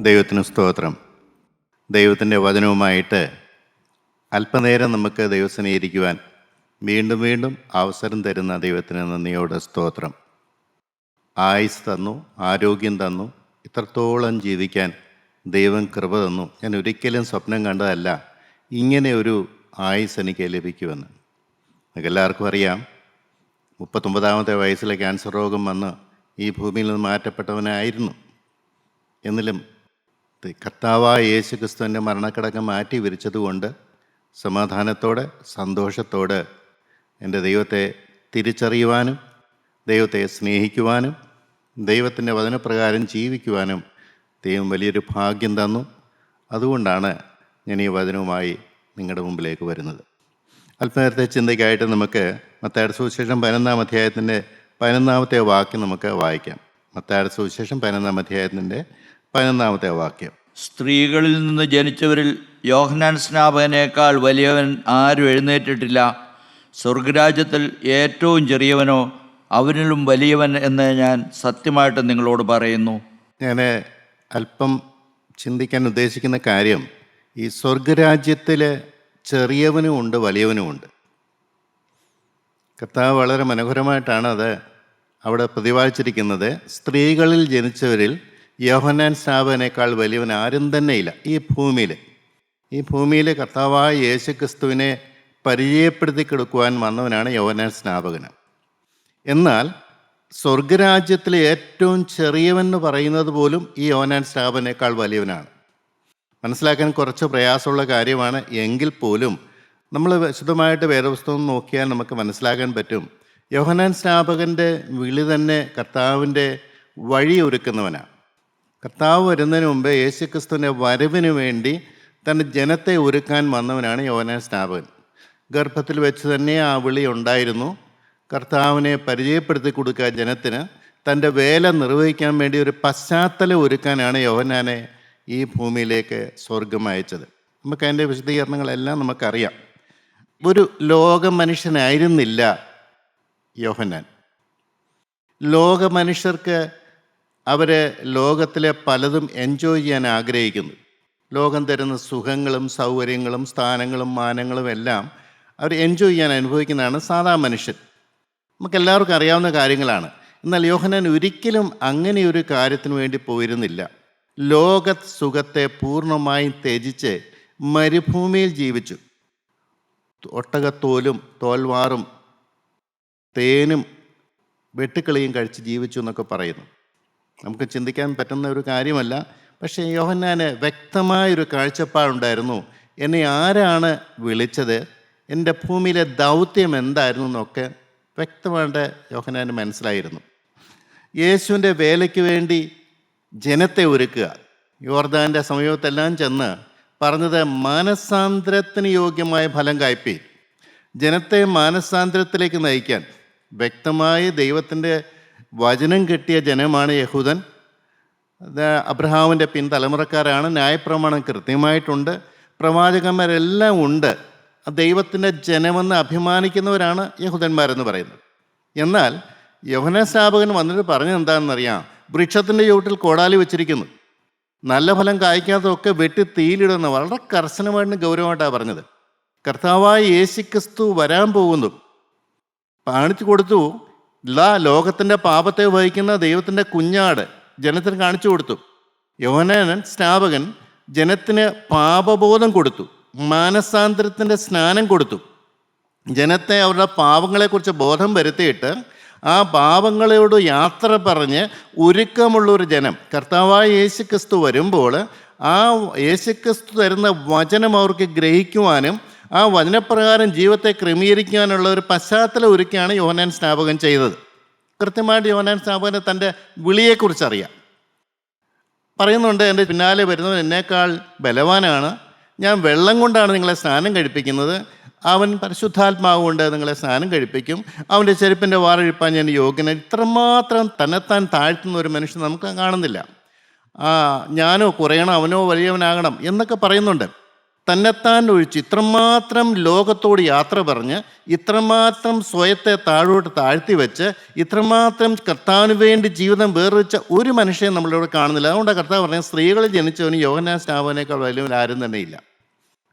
ദൈവത്തിന് സ്തോത്രം. ദൈവത്തിൻ്റെ വചനവുമായിട്ട് അല്പനേരം നമുക്ക് ദൈവസനീകരിക്കുവാൻ വീണ്ടും വീണ്ടും അവസരം തരുന്ന ദൈവത്തിന് നന്ദിയോടെ സ്തോത്രം. ആയുസ് തന്നു, ആരോഗ്യം തന്നു, ഇത്രത്തോളം ജീവിക്കാൻ ദൈവം കൃപ തന്നു. ഞാൻ ഒരിക്കലും സ്വപ്നം കണ്ടതല്ല ഇങ്ങനെ ഒരു ആയുസ് എനിക്ക് ലഭിക്കുമെന്ന്. നിങ്ങൾക്ക് എല്ലാവർക്കും അറിയാം, 39-ാമത്തെ വയസ്സിലെ ക്യാൻസർ രോഗം വന്ന് ഈ ഭൂമിയിൽ നിന്ന് മാറ്റപ്പെട്ടവനായിരുന്നു. എന്നിലും കർത്താവായ യേശു ക്രിസ്തുവിൻ്റെ മരണക്കിടക്കം മാറ്റി വിരിച്ചതുകൊണ്ട് സമാധാനത്തോടെ സന്തോഷത്തോടെ എൻ്റെ ദൈവത്തെ തിരിച്ചറിയുവാനും ദൈവത്തെ സ്നേഹിക്കുവാനും ദൈവത്തിൻ്റെ വചനപ്രകാരം ജീവിക്കുവാനും ദൈവം വലിയൊരു ഭാഗ്യം തന്നു. അതുകൊണ്ടാണ് ഞാൻ ഈ വചനവുമായി നിങ്ങളുടെ മുമ്പിലേക്ക് വരുന്നത്. അല്പനേരത്തെ ചിന്തയ്ക്കായിട്ട് നമുക്ക് മത്തായിയുടെ സുവിശേഷം 11-ാം അധ്യായത്തിൻ്റെ 11-ാമത്തെ വാക്യം നമുക്ക് വായിക്കാം. മത്തായിയുടെ സുവിശേഷം 11-ാം അധ്യായത്തിൻ്റെ 11-ാമത്തെ വാക്യം. സ്ത്രീകളിൽ നിന്ന് ജനിച്ചവരിൽ യോഹന്നാൻ സ്നാപകനേക്കാൾ വലിയവൻ ആരും എഴുന്നേറ്റിട്ടില്ല. സ്വർഗരാജ്യത്തിൽ ഏറ്റവും ചെറിയവനോ അവനിലും വലിയവൻ എന്ന് ഞാൻ സത്യമായിട്ട് നിങ്ങളോട് പറയുന്നു. ഞാൻ അല്പം ചിന്തിക്കാൻ ഉദ്ദേശിക്കുന്ന കാര്യം, ഈ സ്വർഗരാജ്യത്തിൽ ചെറിയവനും ഉണ്ട് വലിയവനും ഉണ്ട്. കർത്താവ് വളരെ മനോഹരമായിട്ടാണ് അത് അവിടെ പ്രതിപാദിച്ചിരിക്കുന്നത്. സ്ത്രീകളിൽ ജനിച്ചവരിൽ യോഹന്നാൻ സ്നാപകനേക്കാൾ വലിയവൻ ആരും തന്നെ ഇല്ല ഈ ഭൂമിയിൽ കർത്താവായ യേശു ക്രിസ്തുവിനെ പരിചയപ്പെടുത്തി കൊടുക്കുവാൻ വന്നവനാണ് യോഹന്നാൻ സ്നാപകൻ. എന്നാൽ സ്വർഗരാജ്യത്തിലെ ഏറ്റവും ചെറിയവൻ എന്ന് പറയുന്നത് പോലും ഈ യോഹന്നാൻ സ്നാപകനേക്കാൾ വലിയവനാണ്. മനസ്സിലാക്കാൻ കുറച്ച് പ്രയാസമുള്ള കാര്യമാണ്. എങ്കിൽ പോലും നമ്മൾ വിശദമായിട്ട് വേദപുസ്തകം നോക്കിയാൽ നമുക്ക് മനസ്സിലാക്കാൻ പറ്റും. യോഹന്നാൻ സ്നാപകൻ്റെ വിളി തന്നെ കർത്താവിൻ്റെ വഴി ഒരുക്കുന്നവനാണ്. കർത്താവ് വരുന്നതിന് മുമ്പേ യേശു ക്രിസ്തുവിൻ്റെ വരവിന് വേണ്ടി തൻ്റെ ജനത്തെ ഒരുക്കാൻ വന്നവനാണ് യോഹന്നാൻ സ്നാപകൻ. ഗർഭത്തിൽ വെച്ച് തന്നെ ആ വിളി ഉണ്ടായിരുന്നു. കർത്താവിനെ പരിചയപ്പെടുത്തി കൊടുക്കുക ജനത്തിന്, തൻ്റെ വേല നിർവഹിക്കാൻ വേണ്ടി ഒരു പശ്ചാത്തലം ഒരുക്കാനാണ് യോഹന്നാനെ ഈ ഭൂമിയിലേക്ക് സ്വർഗം അയച്ചത്. നമുക്ക് അതിൻ്റെ വിശദീകരണങ്ങളെല്ലാം നമുക്കറിയാം. ഒരു ലോക മനുഷ്യനായിരുന്നില്ല യോഹന്നാൻ. ലോക മനുഷ്യർക്ക് അവർ ലോകത്തിലെ പലതും എൻജോയ് ചെയ്യാൻ ആഗ്രഹിക്കുന്നു. ലോകം തരുന്ന സുഖങ്ങളും സൗകര്യങ്ങളും സ്ഥാനങ്ങളും മാനങ്ങളും എല്ലാം അവർ എൻജോയ് ചെയ്യാൻ അനുഭവിക്കുന്നതാണ് സാധാ മനുഷ്യൻ. നമുക്കെല്ലാവർക്കും അറിയാവുന്ന കാര്യങ്ങളാണ്. എന്നാൽ യോഹന്നാൻ ഒരിക്കലും അങ്ങനെ ഒരു കാര്യത്തിന് വേണ്ടി പോയിരുന്നില്ല. ലോക സുഖത്തെ പൂർണ്ണമായും ത്യജിച്ച് മരുഭൂമിയിൽ ജീവിച്ചു. ഒട്ടകത്തോലും തോൽവാറും തേനും വെട്ടുക്കിളിയും കഴിച്ച് ജീവിച്ചു എന്നൊക്കെ പറയുന്നു. നമുക്ക് ചിന്തിക്കാൻ പറ്റുന്ന ഒരു കാര്യമല്ല. പക്ഷേ യോഹന്നാന് വ്യക്തമായൊരു കാഴ്ചപ്പാടുണ്ടായിരുന്നു. എന്നെ ആരാണ് വിളിച്ചത്, എൻ്റെ ഭൂമിയിലെ ദൗത്യം എന്തായിരുന്നു എന്നൊക്കെ വ്യക്തമായിട്ട് യോഹന്നാന് മനസ്സിലായിരുന്നു. യേശുവിൻ്റെ വേലയ്ക്ക് വേണ്ടി ജനത്തെ ഒരുക്കുക. യോർദാൻ്റെ സമീപത്തെല്ലാം ചെന്ന് പറഞ്ഞത് മാനസാന്തരത്തിന് യോഗ്യമായ ഫലം കായ്പീൻ. ജനത്തെ മാനസാന്തരത്തിലേക്ക് നയിക്കാൻ വ്യക്തമായി ദൈവത്തിൻ്റെ വചനം കിട്ടിയ ജനമാണ് യഹൂദൻ. അബ്രഹാമിൻ്റെ പിൻതലമുറക്കാരാണ്. ന്യായപ്രമാണം കൃത്യമായിട്ടുണ്ട്, പ്രവാചകന്മാരെല്ലാം ഉണ്ട്. ദൈവത്തിൻ്റെ ജനമെന്ന് അഭിമാനിക്കുന്നവരാണ് യഹൂദന്മാരെന്ന് പറയുന്നത്. എന്നാൽ യോഹന്നാൻ സ്നാപകൻ വന്നിട്ട് പറഞ്ഞത് എന്താണെന്നറിയാം? വൃക്ഷത്തിൻ്റെ ചുവട്ടിൽ കോടാലി വെച്ചിരിക്കുന്നു, നല്ല ഫലം കായ്ക്കാത്തതൊക്കെ വെട്ടി തീയിലിടുന്ന വളരെ കർശനമായിട്ട് ഗൗരവമായിട്ടാണ് പറഞ്ഞത്. കർത്താവായ യേശു ക്രിസ്തു വരാൻ പോകുന്നു കാണിച്ചു കൊടുത്തു. ലോകത്തിൻ്റെ പാപത്തെ വഹിക്കുന്ന ദൈവത്തിൻ്റെ കുഞ്ഞാട് ജനത്തിന് കാണിച്ചു കൊടുത്തു. യോഹന്നാൻ സ്നാപകൻ ജനത്തിന് പാപബോധം കൊടുത്തു, മാനസാന്തരത്തിൻ്റെ സ്നാനം കൊടുത്തു. ജനത്തെ അവരുടെ പാപങ്ങളെക്കുറിച്ച് ബോധം വരുത്തിയിട്ട് ആ പാപങ്ങളോട് യാത്ര പറഞ്ഞ് ഒരുക്കമുള്ളൊരു ജനം കർത്താവായ യേശു ക്രിസ്തു വരുമ്പോൾ ആ യേശു ക്രിസ്തു തരുന്ന വചനം അവർക്ക് ഗ്രഹിക്കുവാനും ആ വചനപ്രകാരം ജീവിതത്തെ ക്രമീകരിക്കാനുള്ള ഒരു പശ്ചാത്തലം ഒരുക്കിയാണ് യോഹന്നാൻ സ്നാപകൻ ചെയ്തത്. കൃത്യമായിട്ട് യോഹന്നാൻ സ്നാപകന് തൻ്റെ വിളിയെക്കുറിച്ച് അറിയാം. പറയുന്നുണ്ട്, എൻ്റെ പിന്നാലെ വരുന്നവൻ എന്നേക്കാൾ ബലവാനാണ്, ഞാൻ വെള്ളം കൊണ്ടാണ് നിങ്ങളെ സ്നാനം കഴിപ്പിക്കുന്നത്, അവൻ പരിശുദ്ധാത്മാവ് കൊണ്ട് നിങ്ങളെ സ്നാനം കഴിപ്പിക്കും, അവൻ്റെ ചെരുപ്പിൻ്റെ വാറഴിപ്പാൻ ഞാൻ യോഗ്യന. ഇത്രമാത്രം തന്നെത്താൻ താഴ്ത്തുന്ന ഒരു മനുഷ്യൻ നമുക്ക് കാണുന്നില്ല. ഞാനോ കുറയണം, അവനോ വലിയവനാകണം എന്നൊക്കെ പറയുന്നുണ്ട്. തന്നെത്താൻ ഒഴിച്ച് ഇത്രമാത്രം ലോകത്തോട് യാത്ര പറഞ്ഞ്, ഇത്രമാത്രം സ്വയത്തെ താഴോട്ട് താഴ്ത്തി വെച്ച്, ഇത്രമാത്രം കർത്താവിന് വേണ്ടി ജീവിതം വേർതിച്ച ഒരു മനുഷ്യനെ നമ്മളിവിടെ കാണുന്നില്ല. അതുകൊണ്ടാണ് കർത്താവ് പറഞ്ഞത്, സ്ത്രീകളിൽ ജനിച്ചവന് യോഹന്നാൻ സ്നാപകനേക്കാൾ വലിയവൻ ആരും തന്നെ ഇല്ല.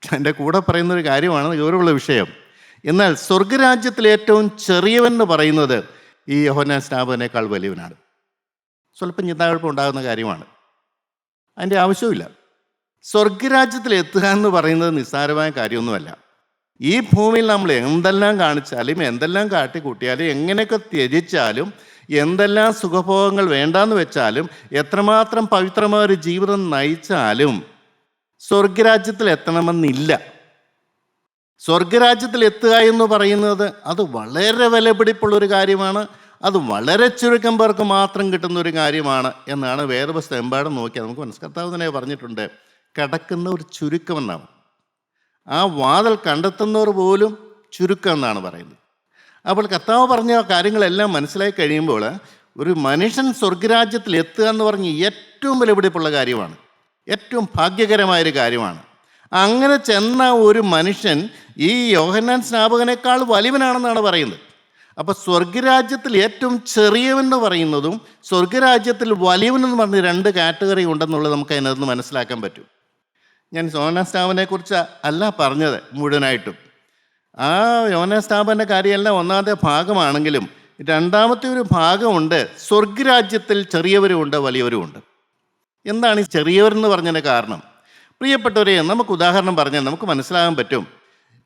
എൻ്റെ കൂടെ പറയുന്നൊരു കാര്യമാണ് ഗൗരവമുള്ള വിഷയം. എന്നാൽ സ്വർഗരാജ്യത്തിൽ ഏറ്റവും ചെറിയവൻ എന്ന് പറയുന്നത് ഈ യോഹന്നാൻ സ്നാപകനേക്കാൾ വലിയവനാണ്. സ്വല്പം ചിന്താകുഴപ്പം ഉണ്ടാകുന്ന കാര്യമാണ്, അതിൻ്റെ ആവശ്യമില്ല. സ്വർഗരാജ്യത്തിൽ എത്തുക എന്ന് പറയുന്നത് നിസ്സാരമായ കാര്യമൊന്നുമല്ല. ഈ ഭൂമിയിൽ നമ്മൾ എന്തെല്ലാം കാണിച്ചാലും, എന്തെല്ലാം കാട്ടിക്കൂട്ടിയാലും, എങ്ങനെയൊക്കെ ത്യജിച്ചാലും, എന്തെല്ലാം സുഖഭോഗങ്ങൾ വേണ്ടാന്ന് വെച്ചാലും, എത്രമാത്രം പവിത്രമായ ഒരു ജീവിതം നയിച്ചാലും സ്വർഗരാജ്യത്തിൽ എത്തണമെന്നില്ല. സ്വർഗരാജ്യത്തിൽ എത്തുക എന്ന് പറയുന്നത് അത് വളരെ വിലപിടിപ്പുള്ളൊരു കാര്യമാണ്. അത് വളരെ ചുരുക്കം പേർക്ക് മാത്രം കിട്ടുന്ന ഒരു കാര്യമാണ് എന്നാണ് വേദപുസ്തകം എമ്പാടും നോക്കിയാൽ നമുക്ക് മനസ്സിലാക്കാം. കർത്താവ് തന്നെ പറഞ്ഞിട്ടുണ്ട്, കിടക്കുന്ന ഒരു ചുരുക്കം എന്നാണ്. ആ വാതിൽ കണ്ടെത്തുന്നവർ പോലും ചുരുക്കം എന്നാണ് പറയുന്നത്. അപ്പോൾ കർത്താവ് പറഞ്ഞ കാര്യങ്ങളെല്ലാം മനസ്സിലാക്കി കഴിയുമ്പോൾ ഒരു മനുഷ്യൻ സ്വർഗരാജ്യത്തിൽ എത്തുക എന്ന് പറഞ്ഞ് ഏറ്റവും വിലപിടിപ്പുള്ള കാര്യമാണ്, ഏറ്റവും ഭാഗ്യകരമായൊരു കാര്യമാണ്. അങ്ങനെ ചെന്ന ഒരു മനുഷ്യൻ ഈ യോഹന്നാൻ സ്നാപകനേക്കാൾ വലിയവനാണെന്നാണ് പറയുന്നത്. അപ്പോൾ സ്വർഗരാജ്യത്തിൽ ഏറ്റവും ചെറിയവെന്ന് പറയുന്നതും സ്വർഗരാജ്യത്തിൽ വലിയവനെന്ന് പറഞ്ഞ് രണ്ട് കാറ്റഗറി ഉണ്ടെന്നുള്ളത് നമുക്ക് അതിനകത്ത് മനസ്സിലാക്കാൻ പറ്റും. ഞാൻ യോഹന്നാൻ സ്നാപകനെക്കുറിച്ച് അല്ല പറഞ്ഞത് മുഴുവനായിട്ടും. ആ യോഹന്നാൻ സ്നാപകൻ്റെ കാര്യമല്ല ഒന്നാമത്തെ ഭാഗമാണെങ്കിലും രണ്ടാമത്തെ ഒരു ഭാഗമുണ്ട്. സ്വർഗരാജ്യത്തിൽ ചെറിയവരുമുണ്ട്, വലിയവരുമുണ്ട്. എന്താണ് ഈ ചെറിയവരെന്ന് പറഞ്ഞതിൻ്റെ കാരണം? പ്രിയപ്പെട്ടവരെ, നമുക്ക് ഉദാഹരണം പറഞ്ഞാൽ നമുക്ക് മനസ്സിലാകാൻ പറ്റും.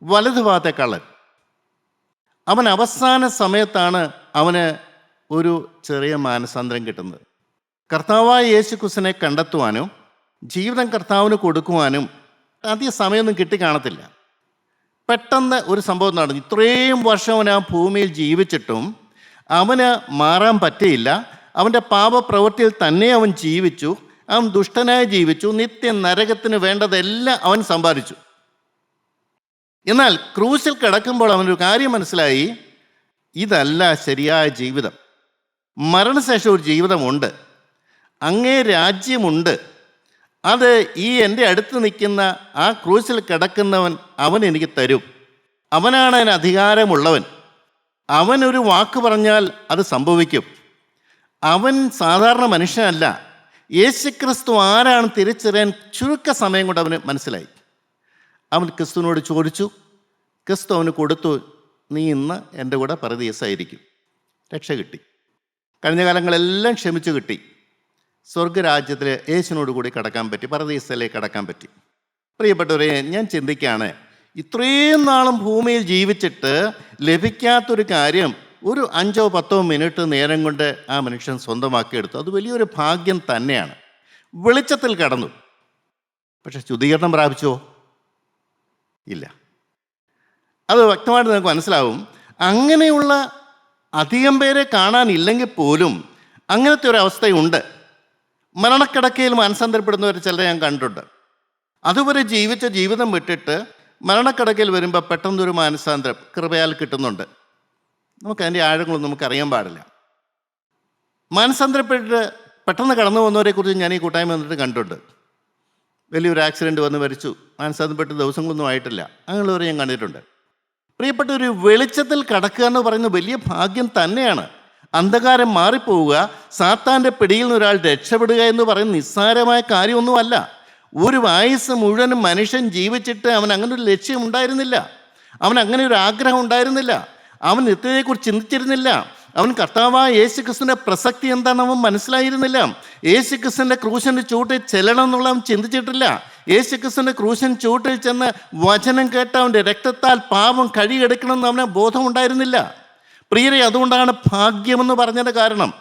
വലതു ഭാഗത്തെ കള്ളൻ, അവൻ അവസാന സമയത്താണ് അവന് ഒരു ചെറിയ മാനസാന്തരം കിട്ടുന്നത്. കർത്താവായ യേശു ക്രിസ്തുവിനെ കണ്ടെത്തുവാനും ജീവിതം കർത്താവിന് കൊടുക്കുവാനും അധികം സമയമൊന്നും കിട്ടിക്കാണത്തില്ല. പെട്ടെന്ന് ഒരു സംഭവം നടന്നു. ഇത്രയും വർഷം അവൻ ആ ഭൂമിയിൽ ജീവിച്ചിട്ടും അവന് മാറാൻ പറ്റിയില്ല. അവൻ്റെ പാപപ്രവൃത്തിയിൽ തന്നെ അവൻ ജീവിച്ചു. അവൻ ദുഷ്ടനായി ജീവിച്ചു. നിത്യ നരകത്തിന് വേണ്ടതെല്ലാം അവൻ സമ്പാദിച്ചു. എന്നാൽ ക്രൂശിൽ കിടക്കുമ്പോൾ അവനൊരു കാര്യം മനസ്സിലായി, ഇതല്ല ശരിയായ ജീവിതം. മരണശേഷം ഒരു ജീവിതമുണ്ട്, അങ്ങേ രാജ്യമുണ്ട്. അത് ഈ എൻ്റെ അടുത്ത് നിൽക്കുന്ന ആ ക്രൂശിൽ കിടക്കുന്നവൻ അവൻ എനിക്ക് തരും. അവനാണ് അതിന് അധികാരമുള്ളവൻ. അവനൊരു വാക്ക് പറഞ്ഞാൽ അത് സംഭവിക്കും. അവൻ സാധാരണ മനുഷ്യനല്ല. യേശുക്രിസ്തു ആരാണ് തിരിച്ചറിയാൻ ചുരുക്ക സമയം കൊണ്ട് അവന് മനസ്സിലായി. അവൻ ക്രിസ്തുവിനോട് ചോദിച്ചു, ക്രിസ്തു അവന് കൊടുത്തു, നീ ഇന്ന് എൻ്റെ കൂടെ പരദീസായിരിക്കും. രക്ഷ കിട്ടി. കഴിഞ്ഞ കാലങ്ങളെല്ലാം ക്ഷമിച്ചു കിട്ടി. സ്വർഗരാജ്യത്തിൽ യേശുവിനോട് കൂടി കടക്കാൻ പറ്റി, പരദീസയിലേക്ക് കടക്കാൻ പറ്റി. പ്രിയപ്പെട്ടവരെ, ഞാൻ ചിന്തിക്കുകയാണ്, ഇത്രയും നാളും ഭൂമിയിൽ ജീവിച്ചിട്ട് ലഭിക്കാത്തൊരു കാര്യം ഒരു 5-10 മിനിറ്റ് നേരം കൊണ്ട് ആ മനുഷ്യൻ സ്വന്തമാക്കിയെടുത്തു. അത് വലിയൊരു ഭാഗ്യം തന്നെയാണ്. വെളിച്ചത്തിൽ കടന്നു. പക്ഷെ ശുദ്ധീകരണം പ്രാപിച്ചോ? ഇല്ല. അത് വ്യക്തമായിട്ട് നമുക്ക് മനസ്സിലാവും. അങ്ങനെയുള്ള അധികം പേരെ കാണാനില്ലെങ്കിൽ പോലും അങ്ങനത്തെ ഒരു അവസ്ഥയുണ്ട്. മരണക്കിടക്കയിൽ മാനസാന്തരപ്പെടുന്നവർ ചിലരെ ഞാൻ കണ്ടിട്ടുണ്ട്. അതുവരെ ജീവിച്ച ജീവിതം വിട്ടിട്ട് മരണക്കിടക്കയിൽ വരുമ്പോൾ പെട്ടെന്നൊരു മാനസാന്തരം കൃപയാൽ കിട്ടുന്നുണ്ട്. നമുക്കതിൻ്റെ ആഴങ്ങളൊന്നും നമുക്കറിയാൻ പാടില്ല. മാനസാന്തരപ്പെട്ടിട്ട് പെട്ടെന്ന് കടന്നു പോകുന്നവരെക്കുറിച്ച് ഞാൻ ഈ കൂട്ടായ്മ വന്നിട്ട് കണ്ടിട്ടുണ്ട്. വലിയൊരു ആക്സിഡൻറ്റ് വന്ന് മരിച്ചു, മാനസാന്തരപ്പെട്ട് ദിവസങ്ങളൊന്നും ആയിട്ടില്ല. അങ്ങനെയുള്ളവരെ ഞാൻ കണ്ടിട്ടുണ്ട്. പ്രിയപ്പെട്ട, ഒരു വെളിച്ചത്തിൽ കടക്കുക എന്ന് പറയുന്നത് വലിയ ഭാഗ്യം തന്നെയാണ്. അന്ധകാരം മാറിപ്പോവുക, സാത്താൻ്റെ പിടിയിൽ നിന്ന് ഒരാൾ രക്ഷപ്പെടുക എന്ന് പറയുന്നത് നിസ്സാരമായ കാര്യമൊന്നുമല്ല. ഒരു ആയുസ് മുഴുവനും മനുഷ്യൻ ജീവിച്ചിട്ട് അവൻ അങ്ങനെ ഒരു ലക്ഷ്യം ഉണ്ടായിരുന്നില്ല. അവൻ അങ്ങനെ ഒരു ആഗ്രഹം ഉണ്ടായിരുന്നില്ല. അവൻ നിത്യതയെക്കുറിച്ച് ചിന്തിച്ചിരുന്നില്ല. അവൻ കർത്താവായ യേശു ക്രിസ്തുവിൻ്റെ പ്രസക്തി എന്താണെന്ന് അവൻ മനസ്സിലായിരുന്നില്ല. യേശു ക്രിസ്തുവിൻ്റെ ക്രൂശിൻ്റെ ചൂട്ടിൽ ചെല്ലണം എന്നുള്ള അവൻ ചിന്തിച്ചിട്ടില്ല. യേശു ക്രിസ്തുവിൻ്റെ ക്രൂശിൻ ചൂട്ടിൽ ചെന്ന് വചനം കേട്ട് അവൻ്റെ രക്തത്താൽ പാപം കഴുകിയെടുക്കണമെന്ന് അവന് ബോധമുണ്ടായിരുന്നില്ല. പ്രിയരെ, അതുകൊണ്ടാണ് ഭാഗ്യമെന്ന് പറഞ്ഞതിൻ്റെ കാരണം.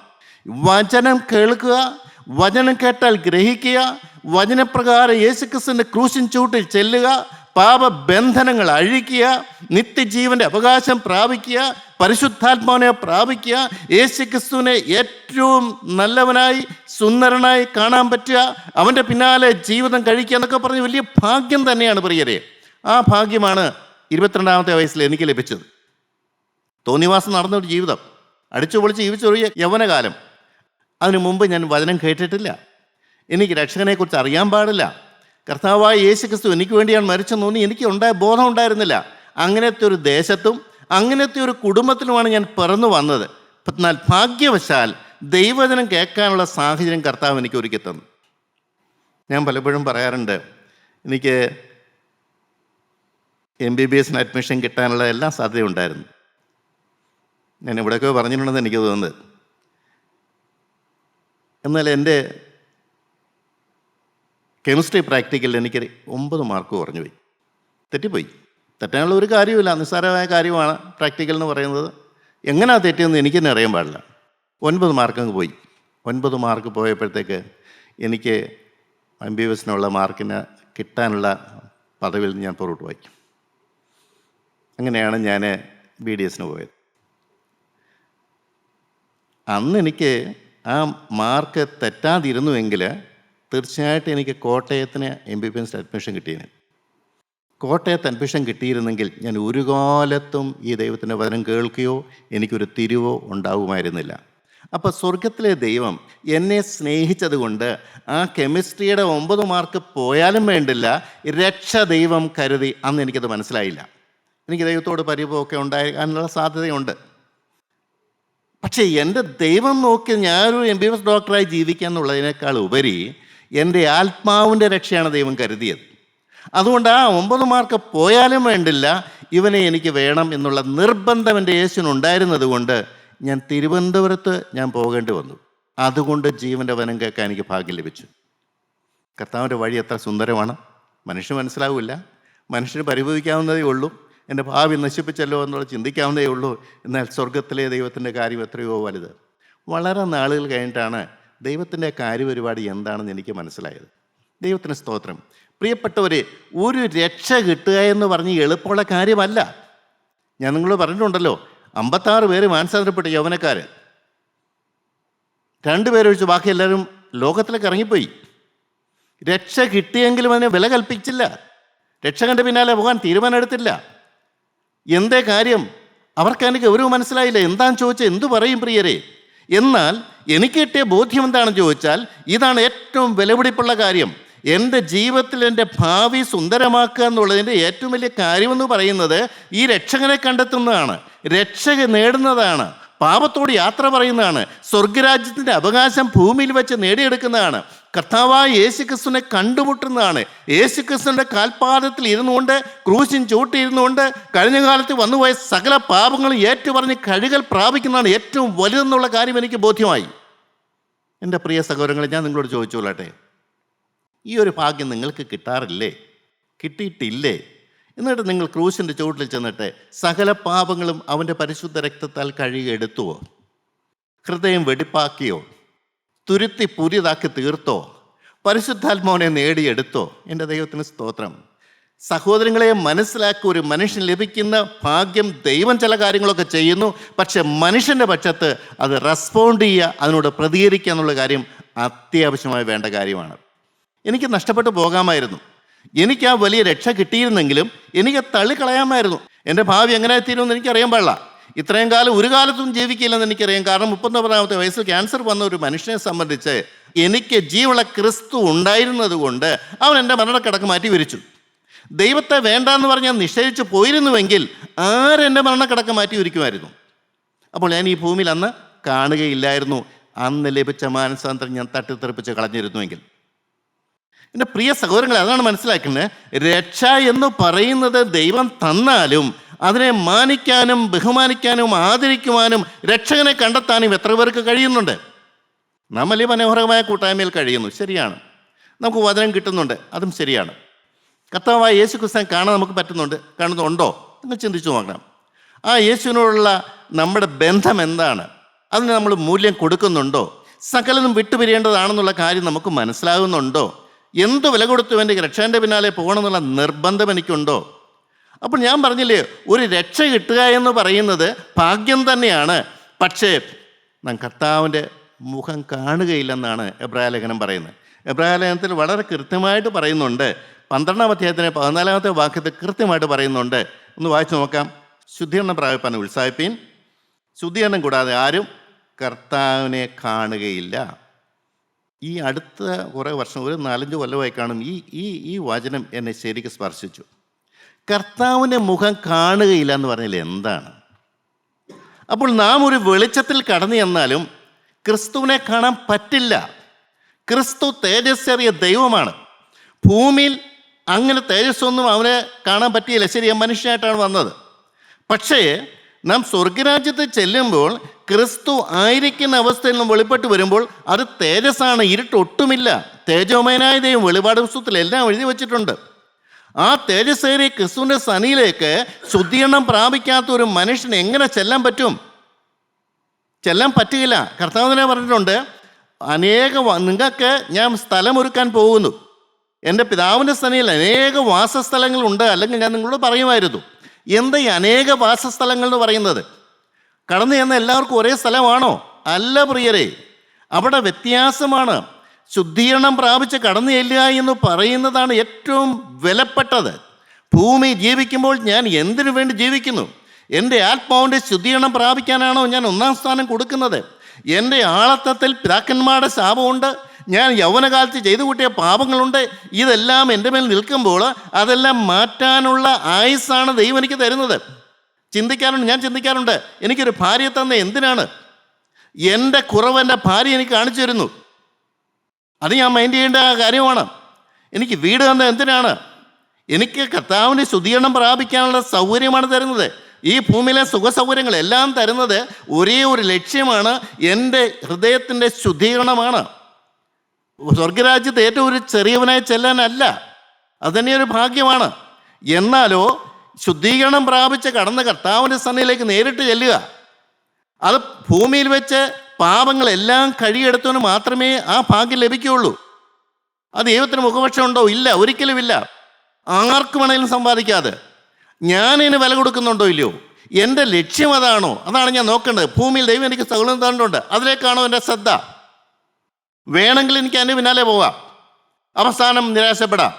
വചനം കേൾക്കുക, വചനം കേട്ടാൽ ഗ്രഹിക്കുക, വചനപ്രകാരം യേശുക്രിസ്തുവിൻ്റെ ക്രൂശിൻ ചൂട്ടിൽ ചെല്ലുക, പാപബന്ധനങ്ങൾ അഴിക്കുക, നിത്യജീവൻ്റെ അവകാശം പ്രാപിക്കുക, പരിശുദ്ധാത്മാവിനെ പ്രാപിക്കുക, യേശുക്രിസ്തുവിനെ ഏറ്റവും നല്ലവനായി സുന്ദരനായി കാണാൻ പറ്റുക, അവൻ്റെ പിന്നാലെ ജീവിതം കഴിക്കുക എന്നൊക്കെ പറഞ്ഞ് വലിയ ഭാഗ്യം തന്നെയാണ് പ്രിയരെ. ആ ഭാഗ്യമാണ് 22-ാമത്തെ വയസ്സിൽ എനിക്ക് ലഭിച്ചത്. തോന്നിവാസം നടന്നൊരു ജീവിതം, അടിച്ചു പൊളിച്ച് ജീവിച്ചൊരു യൗവനകാലം. അതിനു മുമ്പ് ഞാൻ വചനം കേട്ടിട്ടില്ല. എനിക്ക് രക്ഷകനെക്കുറിച്ച് അറിയാൻ പാടില്ല. കർത്താവായ യേശു ക്രിസ്തു എനിക്ക് വേണ്ടിയാണ് മരിച്ചെന്ന് തോന്നി എനിക്ക് ബോധം ഉണ്ടായിരുന്നില്ല. അങ്ങനത്തെ ഒരു ദേശത്തും അങ്ങനത്തെ ഒരു കുടുംബത്തിലുമാണ് ഞാൻ പിറന്നു വന്നത്. എന്നാൽ ഭാഗ്യവശാൽ ദൈവവചനം കേൾക്കാനുള്ള സാഹചര്യം കർത്താവ് എനിക്ക് ഒരുക്കി തന്നു. ഞാൻ പലപ്പോഴും പറയാറുണ്ട്, എനിക്ക് MBBS അഡ്മിഷൻ കിട്ടാനുള്ള എല്ലാ സാധ്യതയും ഉണ്ടായിരുന്നു. ഞാൻ ഇവിടെയൊക്കെ പറഞ്ഞിട്ടുണ്ടെന്ന് എനിക്ക് തോന്നുന്നത്. എന്നാൽ എൻ്റെ കെമിസ്ട്രി പ്രാക്ടിക്കലിൽ എനിക്ക് 9 മാർക്ക് കുറഞ്ഞു പോയി. തെറ്റിപ്പോയി. തെറ്റാനുള്ള ഒരു കാര്യമില്ല, നിസ്സാരമായ കാര്യമാണ് പ്രാക്ടിക്കൽ എന്ന് പറയുന്നത്. എങ്ങനെയാണ് തെറ്റിയെന്ന് എനിക്ക് തന്നെ അറിയാൻ പാടില്ല. 9 മാർക്ക് അങ്ങ് പോയി. 9 മാർക്ക് പോയപ്പോഴത്തേക്ക് എനിക്ക് MBBSനുള്ള മാർക്കിന് കിട്ടാനുള്ള പദവിയിൽ ഞാൻ പുറകോട്ട് പോയി. അങ്ങനെയാണ് ഞാൻ BDSന് പോയത്. അന്ന് എനിക്ക് ആ മാർക്ക് തെറ്റാതിരുന്നുവെങ്കിൽ തീർച്ചയായിട്ടും എനിക്ക് കോട്ടയത്തിന് MBBS അഡ്മിഷൻ കിട്ടിയേനെ. കോട്ടയത്ത് അഡ്മിഷൻ കിട്ടിയിരുന്നെങ്കിൽ ഞാൻ ഒരു കാലത്തും ഈ ദൈവത്തിൻ്റെ വചനം കേൾക്കുകയോ എനിക്കൊരു തിരിവോ ഉണ്ടാവുമായിരുന്നില്ല. അപ്പോൾ സ്വർഗത്തിലെ ദൈവം എന്നെ സ്നേഹിച്ചതുകൊണ്ട് ആ കെമിസ്ട്രിയുടെ 9 മാർക്ക് പോയാലും വേണ്ടില്ല, രക്ഷ ദൈവം കരുതി. അന്ന് എനിക്കത് മനസ്സിലായില്ല. എനിക്ക് ദൈവത്തോട് പരിഭവമൊക്കെ ഉണ്ടാകാനുള്ള സാധ്യതയുണ്ട്. പക്ഷേ എൻ്റെ ദൈവം നോക്കി ഞാനൊരു MBBS ഡോക്ടറായി ജീവിക്കുക എന്നുള്ളതിനേക്കാൾ ഉപരി എൻ്റെ ആത്മാവിൻ്റെ രക്ഷയാണ് ദൈവം കരുതിയത്. അതുകൊണ്ട് ആ 9 മാർക്ക് പോയാലും വേണ്ടില്ല, ഇവനെ എനിക്ക് വേണം എന്നുള്ള നിർബന്ധം എൻ്റെ യേശുവിനുണ്ടായിരുന്നത് കൊണ്ട് ഞാൻ തിരുവനന്തപുരത്ത് ഞാൻ പോകേണ്ടി വന്നു. അതുകൊണ്ട് ജീവൻ്റെ വചനം കേൾക്കാൻ എനിക്ക് ഭാഗ്യം ലഭിച്ചു. കർത്താവിൻ്റെ വഴി എത്ര സുന്ദരമാണ്! മനുഷ്യന് മനസ്സിലാവില്ല, മനുഷ്യന് പരിഭവിക്കാവുന്നതേ ഉള്ളൂ, എൻ്റെ ഭാവി നശിപ്പിച്ചല്ലോ എന്നുള്ള ചിന്തിക്കാവുന്നതേ ഉള്ളൂ. എന്നാൽ സ്വർഗത്തിലെ ദൈവത്തിൻ്റെ കാര്യം എത്രയോ വലുത്. വളരെ നാളുകൾ കഴിഞ്ഞിട്ടാണ് ദൈവത്തിൻ്റെ കാര്യപരിപാടി എന്താണെന്ന് എനിക്ക് മനസ്സിലായത്. ദൈവത്തിന് സ്തോത്രം. പ്രിയപ്പെട്ടവരെ, ഒരു രക്ഷ കിട്ടുക എന്ന് പറഞ്ഞ് എളുപ്പമുള്ള കാര്യമല്ല. ഞാൻ നിങ്ങളോട് പറഞ്ഞിട്ടുണ്ടല്ലോ, 56 പേര് മാനസാന്തരപ്പെട്ട യൗവനക്കാർ, 2 പേരൊഴിച്ച് ബാക്കി എല്ലാവരും ലോകത്തിലേക്ക് ഇറങ്ങിപ്പോയി. രക്ഷ കിട്ടിയെങ്കിലും അതിനെ വില കൽപ്പിച്ചില്ല. രക്ഷകൻ്റെ പിന്നാലെ പോകാൻ തീരുമാനമെടുത്തില്ല. എന്തേ കാര്യം? അവർക്ക് അതിന് ഗൗരവം മനസ്സിലായില്ല. എന്താണെന്ന് ചോദിച്ചാൽ എന്തു പറയും പ്രിയരെ? എന്നാൽ എനിക്ക് കിട്ടിയ ബോധ്യം എന്താണെന്ന് ചോദിച്ചാൽ, ഇതാണ് ഏറ്റവും വിലപിടിപ്പുള്ള കാര്യം. എൻ്റെ ജീവിതത്തിൽ എൻ്റെ ഭാവി സുന്ദരമാക്കുക എന്നുള്ളതിൻ്റെ ഏറ്റവും വലിയ കാര്യമെന്ന് പറയുന്നത് ഈ രക്ഷകനെ കണ്ടെത്തുന്നതാണ്, രക്ഷക നേടുന്നതാണ്, പാപത്തോട് യാത്ര പറയുന്നതാണ്, സ്വർഗരാജ്യത്തിൻ്റെ അവകാശം ഭൂമിയിൽ വെച്ച് നേടിയെടുക്കുന്നതാണ്, കർത്താവായ യേശുക്രിസ്തുവിനെ കണ്ടുമുട്ടുന്നതാണ്, യേശുക്രിസ്തുവിൻ്റെ കാൽപാദത്തിൽ ഇരുന്നുകൊണ്ട്, ക്രൂശിൻ ചൂട്ടിയിരുന്നുകൊണ്ട് കഴിഞ്ഞ കാലത്ത് വന്നുപോയ സകല പാപങ്ങളും ഏറ്റുപറഞ്ഞ് കഴുകൽ പ്രാപിക്കുന്നതാണ് ഏറ്റവും വലുതെന്നുള്ള കാര്യം എനിക്ക് ബോധ്യമായി. എൻ്റെ പ്രിയ സഹോദരങ്ങളെ, ഞാൻ നിങ്ങളോട് ചോദിച്ചോളട്ടെ, ഈ ഒരു ഭാഗ്യം നിങ്ങൾക്ക് കിട്ടാറില്ലേ? കിട്ടിയിട്ടില്ലേ? എന്നിട്ട് നിങ്ങൾ ക്രൂശിൻ്റെ ചുവട്ടിൽ ചെന്നിട്ട് സകല പാപങ്ങളും അവൻ്റെ പരിശുദ്ധ രക്തത്താൽ കഴുകി എടുത്തുവോ? ഹൃദയം വെടിപ്പാക്കിയോ? തുരുത്തി പുരിതാക്കി തീർത്തോ? പരിശുദ്ധാത്മാവിനെ നേടിയെടുത്തോ? എൻ്റെ ദൈവത്തിന് സ്തോത്രം. സഹോദരങ്ങളെ, മനസ്സിലാക്കുക, ഒരു മനുഷ്യൻ ലഭിക്കുന്ന ഭാഗ്യം ദൈവം ചില കാര്യങ്ങളൊക്കെ ചെയ്യുന്നു, പക്ഷെ മനുഷ്യൻ്റെ പക്ഷത്ത് അത് റെസ്പോണ്ട് ചെയ്യുക, അതിനോട് പ്രതികരിക്കുക എന്നുള്ള കാര്യം അത്യാവശ്യമായി വേണ്ട കാര്യമാണ്. എനിക്ക് നഷ്ടപ്പെട്ടു പോകാമായിരുന്നു. എനിക്ക് ആ വലിയ രക്ഷ കിട്ടിയിരുന്നെങ്കിലും എനിക്ക് തള്ളിക്കളയാമായിരുന്നു. എൻ്റെ ഭാവി എങ്ങനെ തീരുമെന്ന് എനിക്കറിയാൻ പാടില്ല. ഇത്രയും കാലം ഒരു കാലത്തും ജീവിക്കില്ലെന്ന് എനിക്കറിയാം. കാരണം 39-ാമത്തെ വയസ്സിൽ ക്യാൻസർ വന്ന ഒരു മനുഷ്യനെ സംബന്ധിച്ച് എനിക്ക് ജീവനുള്ള ക്രിസ്തു ഉണ്ടായിരുന്നത് കൊണ്ട് അവൻ എൻ്റെ മരണക്കിടക്ക് മാറ്റി വിരിച്ചു. ദൈവത്തെ വേണ്ടാന്ന് പറഞ്ഞ് ഞാൻ നിഷേധിച്ച് പോയിരുന്നുവെങ്കിൽ ആരെൻ്റെ മരണക്കിടക്ക് മാറ്റി വിരിക്കുമായിരുന്നു? അപ്പോൾ ഞാൻ ഈ ഭൂമിയിൽ അന്ന് കാണുകയില്ലായിരുന്നു. അന്ന് ലഭിച്ച മാനസാന്തരം ഞാൻ തട്ടിത്തെറിപ്പിച്ച് കളഞ്ഞിരുന്നുവെങ്കിൽ. എൻ്റെ പ്രിയ സഹോദരങ്ങളെ, അതാണ് മനസ്സിലാക്കുന്നത്. രക്ഷ എന്ന് പറയുന്നത് ദൈവം തന്നാലും അതിനെ മാനിക്കാനും ബഹുമാനിക്കാനും ആദരിക്കുവാനും രക്ഷകനെ കണ്ടെത്താനും എത്ര പേർക്ക് കഴിയുന്നുണ്ട്? നാം വലിയ മനോഹരമായ കൂട്ടായ്മയിൽ കഴിയുന്നു, ശരിയാണ്. നമുക്ക് വചനം കിട്ടുന്നുണ്ട്, അതും ശരിയാണ്. കർത്താവായ യേശു ക്രിസ്തുവിനെ കാണാൻ നമുക്ക് കാണുന്നുണ്ടോ? നിങ്ങൾ ചിന്തിച്ചു നോക്കണം. ആ യേശുവിനോടുള്ള നമ്മുടെ ബന്ധം എന്താണ്? അതിന് നമ്മൾ മൂല്യം കൊടുക്കുന്നുണ്ടോ? സകലതും വിട്ടുപിരിയേണ്ടതാണെന്നുള്ള കാര്യം നമുക്ക് മനസ്സിലാകുന്നുണ്ടോ? എന്ത് വില കൊടുത്തു എൻ്റെ രക്ഷൻ്റെ പിന്നാലെ പോകണമെന്നുള്ള നിർബന്ധം എനിക്കുണ്ടോ? അപ്പോൾ ഞാൻ പറഞ്ഞില്ലേ, ഒരു രക്ഷ കിട്ടുക എന്ന് പറയുന്നത് ഭാഗ്യം തന്നെയാണ്. പക്ഷേ നാം കർത്താവിൻ്റെ മുഖം കാണുകയില്ലെന്നാണ് എബ്രായ ലേഖനം പറയുന്നത്. എബ്രായ ലേഖനത്തിൽ വളരെ കൃത്യമായിട്ട് പറയുന്നുണ്ട്. 12-ാം അധ്യായത്തിന് 14-ാമത്തെ വാക്യത്തിൽ കൃത്യമായിട്ട് പറയുന്നുണ്ട്. ഒന്ന് വായിച്ചു നോക്കാം. ശുദ്ധീകരണം പ്രാപിപ്പാൻ ഉത്സാഹിപ്പീൻ, ശുദ്ധീകരണം കൂടാതെ ആരും കർത്താവിനെ കാണുകയില്ല. ഈ അടുത്ത കുറേ വർഷം, ഒരു 4-5 കൊല്ലമായി കാണും, ഈ ഈ ഈ വചനം എന്നെ ശരിക്കും സ്പർശിച്ചു. കർത്താവിൻ്റെ മുഖം കാണുകയില്ല എന്ന് പറഞ്ഞാൽ എന്താണ്? അപ്പോൾ നാം ഒരു വെളിച്ചത്തിൽ കടന്നു ചെന്നാലും ക്രിസ്തുവിനെ കാണാൻ പറ്റില്ല. ക്രിസ്തു തേജസ്സേറിയ ദൈവമാണ്. ഭൂമിയിൽ അങ്ങനെ തേജസ്സൊന്നും അവനെ കാണാൻ പറ്റിയില്ല. ശരി, മനുഷ്യനായിട്ടാണ് വന്നത്. പക്ഷേ നാം സ്വർഗരാജ്യത്ത് ചെല്ലുമ്പോൾ ക്രിസ്തു ആയിരിക്കുന്ന അവസ്ഥയിൽ നിന്നും വെളിപ്പെട്ട് വരുമ്പോൾ അത് തേജസ്സാണ്, ഇരുട്ടൊട്ടുമില്ല. തേജോമയനായ ദൈവം വെളിപാട് പുസ്തകത്തിൽ എല്ലാം എഴുതി വച്ചിട്ടുണ്ട്. ആ തേജസ്സേറിയ ക്രിസ്തുവിൻ്റെ സനിയിലേക്ക് ശുദ്ധീകരണം പ്രാപിക്കാത്ത ഒരു മനുഷ്യന് എങ്ങനെ ചെല്ലാൻ പറ്റും? ചെല്ലാൻ പറ്റുകയില്ല. കർത്താവിനെ പറഞ്ഞിട്ടുണ്ട്, നിങ്ങൾക്ക് ഞാൻ സ്ഥലമൊരുക്കാൻ പോകുന്നു. എൻ്റെ പിതാവിൻ്റെ സനിയിൽ അനേക വാസസ്ഥലങ്ങളുണ്ട്, അല്ലെങ്കിൽ ഞാൻ നിങ്ങളോട് പറയുമായിരുന്നു. എന്താ ഈ അനേക വാസസ്ഥലങ്ങൾ എന്ന് പറയുന്നത്? കടന്നു ചെന്ന എല്ലാവർക്കും ഒരേ സ്ഥലമാണോ? അല്ല പ്രിയരെ, അവിടെ വ്യത്യാസമാണ്. ശുദ്ധീകരണം പ്രാപിച്ച് കടന്നു ചെല്ലുക എന്ന് പറയുന്നതാണ് ഏറ്റവും വിലപ്പെട്ടത്. ഭൂമി ജീവിക്കുമ്പോൾ ഞാൻ എന്തിനു വേണ്ടി ജീവിക്കുന്നു? എൻ്റെ ആത്മാവിൻ്റെ ശുദ്ധീകരണം പ്രാപിക്കാനാണോ ഞാൻ ഒന്നാം സ്ഥാനം കൊടുക്കുന്നത്? എൻ്റെ ആളത്വത്തിൽ പിതാക്കന്മാരുടെ ശാപമുണ്ട്, ഞാൻ യൗവനകാലത്ത് ചെയ്തു കൂട്ടിയ പാപങ്ങളുണ്ട്. ഇതെല്ലാം എൻ്റെ മേൽ നിൽക്കുമ്പോൾ അതെല്ലാം മാറ്റാനുള്ള ആയുസ്സാണ് ദൈവം എനിക്ക് തരുന്നത്. ഞാൻ ചിന്തിക്കാറുണ്ട്, എനിക്കൊരു ഭാര്യയെ തന്നെ എന്തിനാണ്? എൻ്റെ കുറവ് എൻ്റെ ഭാര്യ എനിക്ക് കാണിച്ചു തരുന്നു. അത് ഞാൻ മൈൻഡ് ചെയ്യേണ്ട കാര്യമാണ്. എനിക്ക് വീട് തന്നെ എന്തിനാണ്? എനിക്ക് കർത്താവിൻ്റെ ശുദ്ധീകരണം പ്രാപിക്കാനുള്ള സൗകര്യമാണ് തരുന്നത്. ഈ ഭൂമിയിലെ സുഖസൗകര്യങ്ങൾ എല്ലാം തരുന്നത് ഒരേ ഒരു ലക്ഷ്യമാണ്, എൻ്റെ ഹൃദയത്തിൻ്റെ ശുദ്ധീകരണമാണ്. സ്വർഗരാജ്യത്ത് ഏറ്റവും ഒരു ചെറിയവനായി ചെല്ലാനല്ല, അതുതന്നെ ഒരു ഭാഗ്യമാണ്. എന്നാലോ ശുദ്ധീകരണം പ്രാപിച്ച് കടന്ന കർത്താവിൻ്റെ സന്നിധിയിലേക്ക് നേരിട്ട് ചെല്ലുക, അത് ഭൂമിയിൽ വെച്ച് പാപങ്ങളെല്ലാം കഴിയെടുത്തവന് മാത്രമേ ആ ഭാഗ്യം ലഭിക്കുകയുള്ളൂ. അത് ദൈവത്തിന് മുഖപക്ഷമുണ്ടോ? ഇല്ല, ഒരിക്കലുമില്ല. ആർക്ക് വേണമെങ്കിലും സമ്പാദിക്കാതെ. ഞാനിതിന് വില കൊടുക്കുന്നുണ്ടോ ഇല്ലയോ? എൻ്റെ ലക്ഷ്യം അതാണോ? അതാണ് ഞാൻ നോക്കേണ്ടത്. ഭൂമിയിൽ ദൈവം എനിക്ക് സകലം തന്നിട്ടുണ്ട്, അതിലേക്കാണോ എൻ്റെ ശ്രദ്ധ? വേണമെങ്കിൽ എനിക്ക് അതിൻ്റെ പിന്നാലെ പോവാം, അവസാനം നിരാശപ്പെടാം.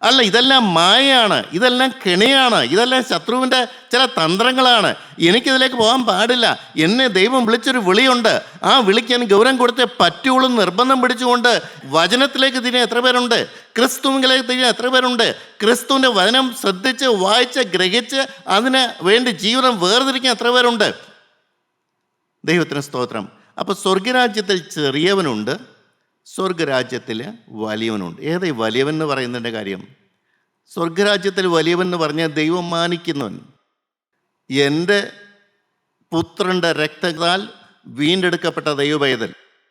അല്ല, ഇതെല്ലാം മായയാണ്, ഇതെല്ലാം കെണിയാണ്, ഇതെല്ലാം ശത്രുവിൻ്റെ ചില തന്ത്രങ്ങളാണ്. എനിക്കിതിലേക്ക് പോകാൻ പാടില്ല. എന്നെ ദൈവം വിളിച്ചൊരു വിളിയുണ്ട്, ആ വിളിക്ക് ഞാൻ ഗൗരവം കൊടുത്തേ പറ്റുള്ളൂ. നിർബന്ധം പിടിച്ചുകൊണ്ട് വചനത്തിലേക്ക് തിരിഞ്ഞ എത്ര പേരുണ്ട്? ക്രിസ്തുവിലേക്ക് തിരിഞ്ഞ എത്ര പേരുണ്ട്? ക്രിസ്തുവിൻ്റെ വചനം ശ്രദ്ധിച്ച് വായിച്ച് ഗ്രഹിച്ച് അതിന് വേണ്ടി ജീവിതം വേർതിരിക്കാൻ എത്ര പേരുണ്ട്? ദൈവത്തിന് സ്തോത്രം. അപ്പോൾ സ്വർഗരാജ്യത്തിൽ ചെറിയവനുണ്ട്, സ്വർഗരാജ്യത്തിൽ വലിയവനുണ്ട്. ഏതാ ഈ വലിയവൻ എന്ന് പറയുന്നതിൻ്റെ കാര്യം? സ്വർഗരാജ്യത്തിൽ വലിയവൻ എന്ന് പറഞ്ഞാൽ ദൈവം മാനിക്കുന്നവൻ. എൻ്റെ പുത്രൻ്റെ രക്തത്താൽ വീണ്ടെടുക്കപ്പെട്ട ദൈവപൈതൽ,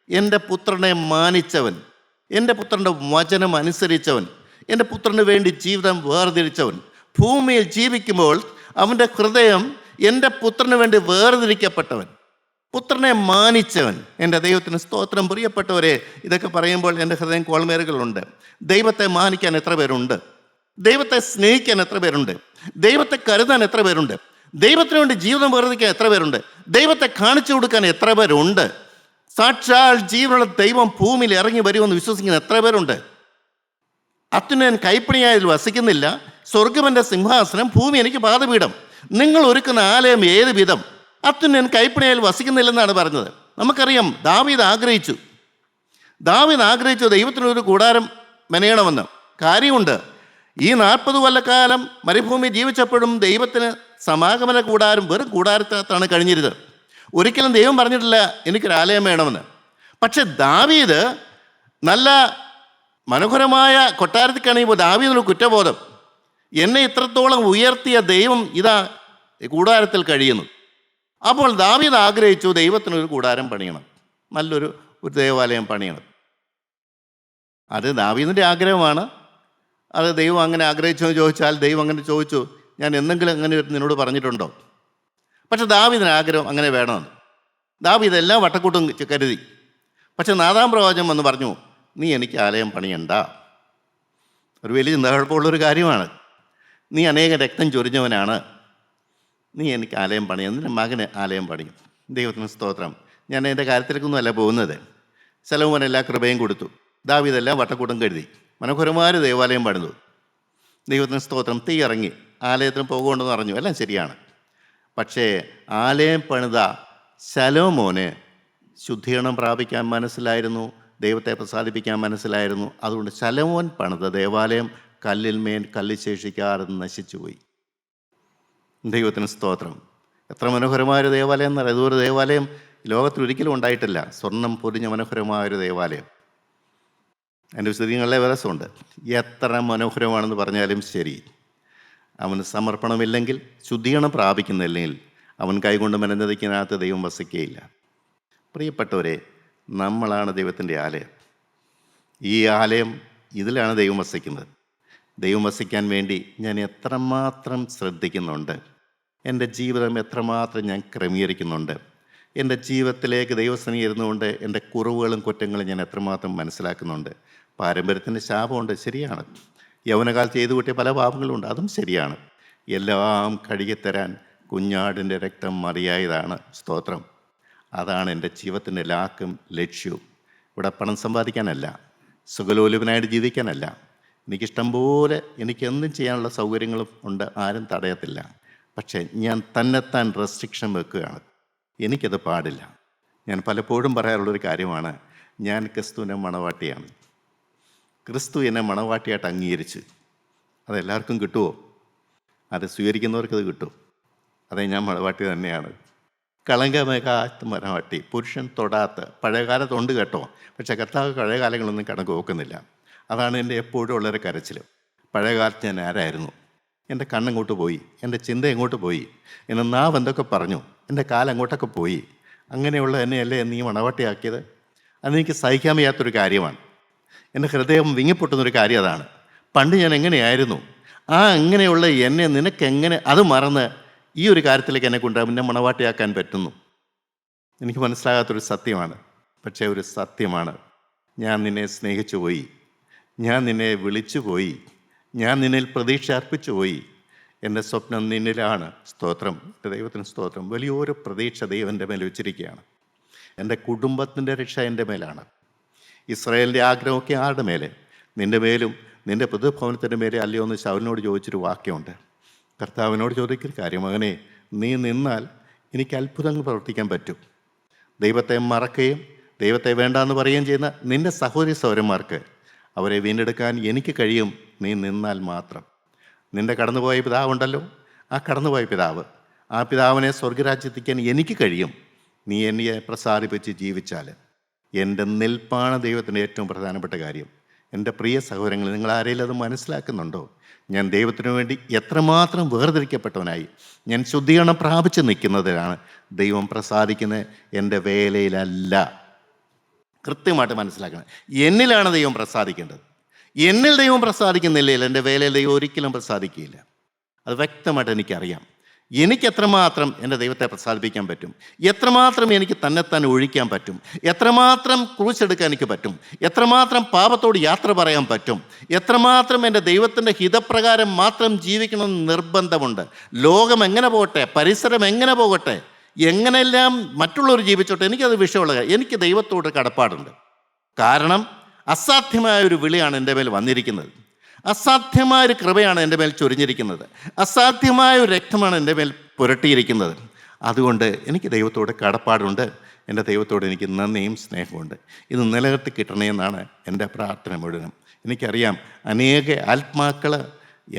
എൻ്റെ പുത്രനെ മാനിച്ചവൻ, എൻ്റെ പുത്രൻ്റെ വചനം അനുസരിച്ചവൻ, എൻ്റെ പുത്രന് വേണ്ടി ജീവിതം വേർതിരിച്ചവൻ, ഭൂമിയിൽ ജീവിക്കുമ്പോൾ അവൻ്റെ ഹൃദയം എൻ്റെ പുത്രന് വേണ്ടി വേർതിരിക്കപ്പെട്ടവൻ, പുത്രനെ മാനിച്ചവൻ. എൻ്റെ ദൈവത്തിന് സ്തോത്രം. പ്രിയപ്പെട്ടവരെ, ഇതൊക്കെ പറയുമ്പോൾ എൻ്റെ ഹൃദയം കോൾമേറുകളുണ്ട്. ദൈവത്തെ മാനിക്കാൻ എത്ര പേരുണ്ട്? ദൈവത്തെ സ്നേഹിക്കാൻ എത്ര പേരുണ്ട്? ദൈവത്തെ കരുതാൻ എത്ര പേരുണ്ട്? ദൈവത്തിന് വേണ്ടി ജീവിതം വേർതിരിക്കാൻ എത്ര പേരുണ്ട്? ദൈവത്തെ കാണിച്ചു കൊടുക്കാൻ എത്ര പേരുണ്ട്? സാക്ഷാൽ ജീവനുള്ള ദൈവം ഭൂമിയിൽ ഇറങ്ങി വരുമെന്ന് വിശ്വസിക്കുന്ന എത്ര പേരുണ്ട്? അത്യുന്നതൻ കൈപ്പണിയായതിൽ വസിക്കുന്നില്ല, സ്വർഗമെൻ്റെ സിംഹാസനം, ഭൂമി എനിക്ക് പാദപീഠം. നിങ്ങൾ ഒരുക്കുന്ന ആലയം ഏത് വിധം? അത്യുന്നതൻ കൈപ്പണിയാൽ വസിക്കുന്നില്ലെന്നാണ് പറഞ്ഞത്. നമുക്കറിയാം, ദാവീദ് ആഗ്രഹിച്ചു ദൈവത്തിനൊരു കൂടാരം മെനയണമെന്ന്. കാര്യമുണ്ട്. ഈ 40 കൊല്ലക്കാലം മരുഭൂമി ജീവിച്ചപ്പോഴും ദൈവത്തിന് സമാഗമന കൂടാരം വെറും കൂടാരത്താണ് കഴിഞ്ഞിരുന്നത്. ഒരിക്കലും ദൈവം പറഞ്ഞിട്ടില്ല എനിക്കൊരു ആലയം വേണമെന്ന്. പക്ഷെ ദാവീദ് നല്ല മനോഹരമായ കൊട്ടാരത്തിൽ കഴിയുമ്പോൾ ദാവീദിന് കുറ്റബോധം. എന്നെ ഇത്രത്തോളം ഉയർത്തിയ ദൈവം ഇതാ കൂടാരത്തിൽ കഴിയുന്നു. അപ്പോൾ ദാവീദ് ആഗ്രഹിച്ചു ദൈവത്തിനൊരു കൂടാരം പണിയണം, നല്ലൊരു ദേവാലയം പണിയണം. അത് ദാവീദിൻ്റെ ആഗ്രഹമാണ്. അത് ദൈവം അങ്ങനെ ആഗ്രഹിച്ചോ എന്ന് ചോദിച്ചാൽ ദൈവം അങ്ങനെ ചോദിച്ചു, ഞാൻ എന്തെങ്കിലും അങ്ങനെ നിന്നോട് പറഞ്ഞിട്ടുണ്ടോ? പക്ഷെ ദാവീദിന് ആഗ്രഹം അങ്ങനെ വേണമെന്ന്. ദാവീദ് എല്ലാം വട്ടക്കൂട്ടും കരുതി. പക്ഷെ നാഥാം പ്രവാചകൻ വന്ന് പറഞ്ഞു, നീ എനിക്ക് ആലയം പണിയണ്ട. ഒരു വലിയ ചിന്താകുഴപ്പമുള്ളൊരു കാര്യമാണ്. നീ അനേകം രക്തം ചൊരിഞ്ഞവനാണ്, നീ എനിക്ക് ആലയം പണിയും, നിൻ്റെ മകന് ആലയം പണിയും. ദൈവത്തിന് സ്തോത്രം. ഞാൻ എൻ്റെ കാര്യത്തിലേക്കൊന്നും അല്ല പോകുന്നത്. സലോമോൻ എല്ലാ കൃപയും കൊടുത്തു, ദാവീദെല്ലാം വട്ടക്കൂട്ടം കരുതി, മനോഹരമായ ദേവാലയം പണിതു. ദൈവത്തിന് സ്തോത്രം. തീ ഇറങ്ങി, ആലയത്തിന് പോകുകൊണ്ടെന്ന് പറഞ്ഞു, എല്ലാം ശരിയാണ്. പക്ഷേ ആലയം പണിത ശലോമോന് ശുദ്ധീകരണം പ്രാപിക്കാൻ മനസ്സിലായിരുന്നു, ദൈവത്തെ പ്രസാദിപ്പിക്കാൻ മനസ്സിലായിരുന്നു. അതുകൊണ്ട് ശലോമോൻ പണിത ദേവാലയം കല്ലിന്മേൽ കല്ല് ശേഷിക്കാതെ നശിച്ചുപോയി. ദൈവത്തിന് സ്തോത്രം. എത്ര മനോഹരമായൊരു ദേവാലയം എന്നറിയാം. ഇതൊരു ദേവാലയം ലോകത്തിൽ ഒരിക്കലും ഉണ്ടായിട്ടില്ല. സ്വർണം പൊതിഞ്ഞ മനോഹരമായൊരു ദേവാലയം. അതിൻ്റെ വിശദീകരണങ്ങളിലെ വ്യത്യാസമുണ്ട്. എത്ര മനോഹരമാണെന്ന് പറഞ്ഞാലും ശരി, അവന് സമർപ്പണമില്ലെങ്കിൽ, ശുദ്ധീകരണം പ്രാപിക്കുന്നില്ലെങ്കിൽ, അവൻ കൈകൊണ്ട് മെനഞ്ഞതിക്കകത്ത് ദൈവം വസിക്കുകയില്ല. പ്രിയപ്പെട്ടവരെ, നമ്മളാണ് ദൈവത്തിൻ്റെ ആലയം. ഈ ആലയം, ഇതിലാണ് ദൈവം വസിക്കുന്നത്. ദൈവം വസിക്കാൻ വേണ്ടി ഞാൻ എത്രമാത്രം ശ്രദ്ധിക്കുന്നുണ്ട്, എൻ്റെ ജീവിതം എത്രമാത്രം ഞാൻ ക്രമീകരിക്കുന്നുണ്ട്, എൻ്റെ ജീവിതത്തിലേക്ക് ദൈവസേന ഇരുന്നുകൊണ്ട് എൻ്റെ കുറവുകളും കുറ്റങ്ങളും ഞാൻ എത്രമാത്രം മനസ്സിലാക്കുന്നുണ്ട്. പാരമ്പര്യത്തിൻ്റെ ശാപമുണ്ട്, ശരിയാണ്. യൗവനകാലത്ത് ചെയ്തു കൂട്ടിയ പല പാപങ്ങളുണ്ട്, അതും ശരിയാണ്. എല്ലാം കഴുകിത്തരാൻ കുഞ്ഞാടിൻ്റെ രക്തം മതിയായതാണ്. സ്തോത്രം. അതാണ് എൻ്റെ ജീവിതത്തിൻ്റെ ലാക്കും ലക്ഷ്യവും. ഇവിടെ പണം സമ്പാദിക്കാനല്ല, സുഖലോലുപനായിട്ട് ജീവിക്കാനല്ല. എനിക്കിഷ്ടം പോലെ എനിക്കെന്തും ചെയ്യാനുള്ള സൗകര്യങ്ങളും ഉണ്ട്, ആരും തടയത്തില്ല. പക്ഷേ ഞാൻ തന്നെത്താൻ റെസ്ട്രിക്ഷൻ വെക്കുകയാണ്. എനിക്കത് പാടില്ല. ഞാൻ പലപ്പോഴും പറയാറുള്ളൊരു കാര്യമാണ്, ഞാൻ ക്രിസ്തുവിൻ്റെ മണവാട്ടിയാണ്. ക്രിസ്തു എന്നെ മണവാട്ടിയായിട്ട് അംഗീകരിച്ച്. അതെല്ലാവർക്കും കിട്ടുമോ? അത് സ്വീകരിക്കുന്നവർക്കത് കിട്ടും. അതെ, ഞാൻ മണവാട്ടി തന്നെയാണ്. കളങ്കമേകാത്ത മണവാട്ടി, പുരുഷൻ തൊടാത്ത. പഴയകാലത്തുണ്ട് കേട്ടോ, പക്ഷേ കർത്താവ് പഴയകാലങ്ങളൊന്നും കണക്ക് നോക്കുന്നില്ല. അതാണ് എൻ്റെ എപ്പോഴും ഉള്ളൊരു കരച്ചിൽ. പഴയകാലത്ത് ഞാൻ ആരായിരുന്നു? എൻ്റെ കണ്ണെങ്ങോട്ട് പോയി, എൻ്റെ ചിന്ത എങ്ങോട്ട് പോയി, എൻ്റെ നാവ് എന്തൊക്കെ പറഞ്ഞു, എൻ്റെ കാലം അങ്ങോട്ടൊക്കെ പോയി. അങ്ങനെയുള്ള എന്നെയല്ലേ നീ മണവാട്ടിയാക്കിയത്? അതെനിക്ക് സഹിക്കാൻ വയ്യാത്തൊരു കാര്യമാണ്. എൻ്റെ ഹൃദയം വിങ്ങിപ്പൊട്ടുന്നൊരു കാര്യം അതാണ്. പണ്ട് ഞാൻ എങ്ങനെയായിരുന്നു, അങ്ങനെയുള്ള എന്നെ നിനക്കെങ്ങനെ അത് മറന്ന് ഈ ഒരു കാര്യത്തിലേക്ക് എന്നെ കൊണ്ടുവരാൻ, എന്നെ മണവാട്ടിയാക്കാൻ പറ്റുന്നു? എനിക്ക് മനസ്സിലാകാത്തൊരു സത്യമാണ്. പക്ഷേ ഒരു സത്യമാണ്, ഞാൻ നിന്നെ സ്നേഹിച്ചു പോയി, ഞാൻ നിന്നെ വിളിച്ചു പോയി, ഞാൻ നിന്നിൽ പ്രതീക്ഷ അർപ്പിച്ചു പോയി. എൻ്റെ സ്വപ്നം നിന്നിലാണ്. സ്തോത്രം. എൻ്റെ ദൈവത്തിന് സ്തോത്രം. വലിയൊരു പ്രതീക്ഷ ദൈവം എൻ്റെ മേൽ വെച്ചിരിക്കുകയാണ്. എൻ്റെ കുടുംബത്തിൻ്റെ രക്ഷ എൻ്റെ മേലാണ്. ഇസ്രായേലിൻ്റെ ആഗ്രഹമൊക്കെ ആരുടെ മേലെ? നിൻ്റെ മേലും നിൻ്റെ പുതുഭവനത്തിൻ്റെ മേലെ അല്ലയോ എന്ന് ശൗലിനോട് ചോദിച്ചൊരു വാക്യമുണ്ട്. കർത്താവിനോട് ചോദിക്കൊരു കാര്യം, മകനെ, നീ നിന്നാൽ എനിക്ക് അത്ഭുതങ്ങൾ പ്രവർത്തിക്കാൻ പറ്റും. ദൈവത്തെ മറക്കുകയും ദൈവത്തെ വേണ്ടാന്ന് പറയുകയും ചെയ്യുന്ന നിൻ്റെ സഹോദരി സഹോദരന്മാർക്ക് അവരെ വീണ്ടെടുക്കാൻ എനിക്ക് കഴിയും, നീ നിന്നാൽ മാത്രം. നിൻ്റെ കടന്നുപോയ പിതാവുണ്ടല്ലോ, ആ കടന്നുപോയ പിതാവ്, ആ പിതാവിനെ സ്വർഗരാജ്യത്തിക്കാൻ എനിക്ക് കഴിയും, നീ എന്നെ പ്രസാദിപ്പിച്ച് ജീവിച്ചാൽ. എൻ്റെ നിൽപ്പാണ് ദൈവത്തിൻ്റെ ഏറ്റവും പ്രധാനപ്പെട്ട കാര്യം. എൻ്റെ പ്രിയ സഹോദരങ്ങൾ, നിങ്ങൾ ആരെങ്കിലും അത് മനസ്സിലാക്കുന്നുണ്ടോ? ഞാൻ ദൈവത്തിനു വേണ്ടി എത്രമാത്രം വേർതിരിക്കപ്പെട്ടവനായി, ഞാൻ ശുദ്ധീകരണം പ്രാപിച്ച് നിൽക്കുന്നതിലാണ് ദൈവം പ്രസാദിക്കുന്നത്, എൻ്റെ വേലയിലല്ല. കൃത്യമായിട്ട് മനസ്സിലാക്കണം. എന്നിലാണ് ദൈവം പ്രസാദിക്കേണ്ടത്. എന്നിൽ ദൈവം പ്രസാദിക്കുന്നില്ലെങ്കിൽ എൻ്റെ വേലയിൽ ദൈവം ഒരിക്കലും പ്രസാദിക്കുകയില്ല. അത് വ്യക്തമായിട്ട് എനിക്കറിയാം. എനിക്ക് എത്രമാത്രം എൻ്റെ ദൈവത്തെ പ്രസാദിപ്പിക്കാൻ പറ്റും, എത്രമാത്രം എനിക്ക് തന്നെത്താൻ ഒഴിക്കാൻ പറ്റും, എത്രമാത്രം ക്രൂശെടുക്കാൻ എനിക്ക് പറ്റും, എത്രമാത്രം പാപത്തോട് യാത്ര പറയാൻ പറ്റും, എത്രമാത്രം എൻ്റെ ദൈവത്തിൻ്റെ ഹിതപ്രകാരം മാത്രം ജീവിക്കണമെന്ന് നിർബന്ധമുണ്ട്. ലോകം എങ്ങനെ പോകട്ടെ, പരിസരം എങ്ങനെ പോകട്ടെ, എങ്ങനെയെല്ലാം മറ്റുള്ളവർ ജീവിച്ചോട്ടെ, എനിക്കത് വിഷയമുള്ള കാര്യം. എനിക്ക് ദൈവത്തോട് കടപ്പാടുണ്ട്. കാരണം അസാധ്യമായൊരു വിളിയാണ് എൻ്റെ മേൽ വന്നിരിക്കുന്നത്. അസാധ്യമായൊരു കൃപയാണ് എൻ്റെ മേൽ ചൊരിഞ്ഞിരിക്കുന്നത്. അസാധ്യമായൊരു രക്തമാണ് എൻ്റെ മേൽ പുരട്ടിയിരിക്കുന്നത്. അതുകൊണ്ട് എനിക്ക് ദൈവത്തോട് കടപ്പാടുണ്ട്. എൻ്റെ ദൈവത്തോട് എനിക്ക് നന്ദിയും സ്നേഹമുണ്ട്. ഇത് നിലനിർത്തി കിട്ടണേ എന്നാണ് എൻ്റെ പ്രാർത്ഥന മുഴുവനും. എനിക്കറിയാം അനേക ആത്മാക്കൾ